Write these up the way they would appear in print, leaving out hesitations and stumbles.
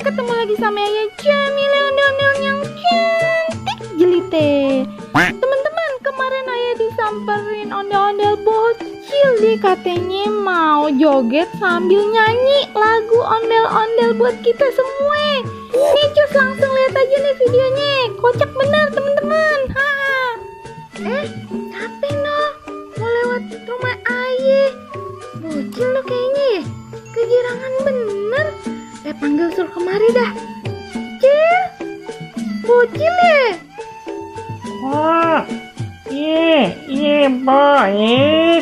ketemu lagi sama Ayah Jamila, ondel-ondel yang cantik jelite. Teman-teman, kemarin Ayah disamperin ondel-ondel bocil. Dia katanya mau joget sambil nyanyi lagu ondel-ondel buat kita semua. Nih cus, langsung lihat aja nih videonya. Kocak bener teman-teman. Siapa no? Mau lewat rumah Ayah. Bocil lo kayaknya ya. Kegirangan bener. Panggil suruh kemari dah. Cil, bocil ya? Oh, iya, Po.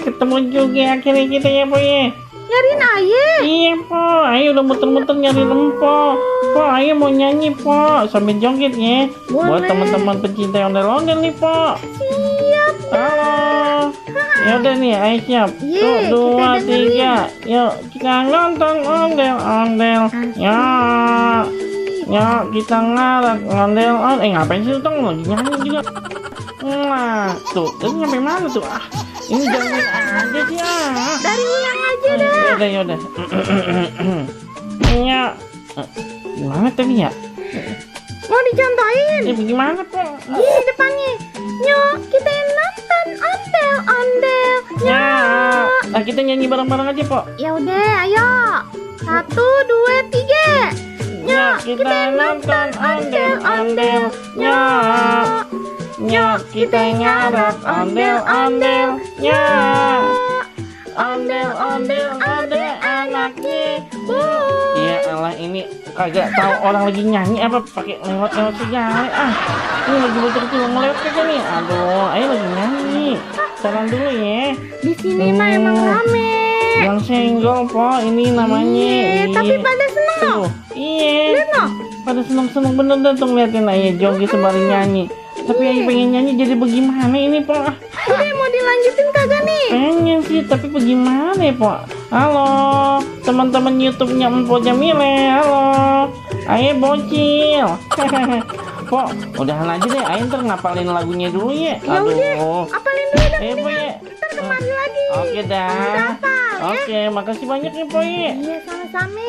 Ketemu juga akhirnya kita ya, Po ya. Nyariin Ayah? Iya, Po. Ayo udah muter-muter nyari Po. Po, ayo mau nyanyi, Po. Sambil joget ya. Buat Boleh. teman-teman pecinta ondel-ondel nih, Po. Siap. Halo. Ya udah nih, ayo siap. Ye, Tuh, kita 2, dengerin. 3. Yuk, kita nonton ondel-ondel. Ya. Ya, kita ngarak ondel-ondel. Ngapain sih Tong? Lagi nyanyi juga. Nah, tuh, nyampe mana tuh? Ini jangan aja sih Dari ulang aja dah. Yaudah. Ya. Gimana tadi ya? Mau dicontohin? Gimana, Po? Gini depannya. Yuk, kita nonton ondel-ondel. Ya. Nah, kita nyanyi bareng-bareng aja, Po. Ya udah, ayo. 1, 2, 3. Ya, kita nonton ondel-ondel. Ya. Ya, kita ngarak ondel-ondel. Ya. Ondel-ondel ada anaknya. Iya, Allah, ini kagak tahu orang lagi nyanyi apa pakai lewat-lewat segala. Ini lagi bocor kecil mau lewat kagak nih? Aduh, ayo lagi nyanyi. Salam dulu ya. Di sini mah emang rame. Yang senggol, Po, ini namanya. Iya, tapi pada seneng loh. Tuh, iya. Lihat loh. Pada seneng-seneng bener dah tuh ngeliatin Ayah joget sembari nyanyi. Tapi Ayah pengen nyanyi jadi bagaimana ini, Po? Udah mau dilanjutin kagak nih? Pengen sih, tapi bagaimana ya, Po? Halo, teman-teman YouTube-nya Empo Jamile. Halo, Ayah bocil. Po, udahan aja deh. Ayah ntar ngapalin lagunya dulu ya. Ya udah, apalin dulu dah. Po ya. Ntar kemari lagi. Oke dah. Udah hafal, ya? Oke, makasih banyak ya, Po ya. Iya, sama-sama.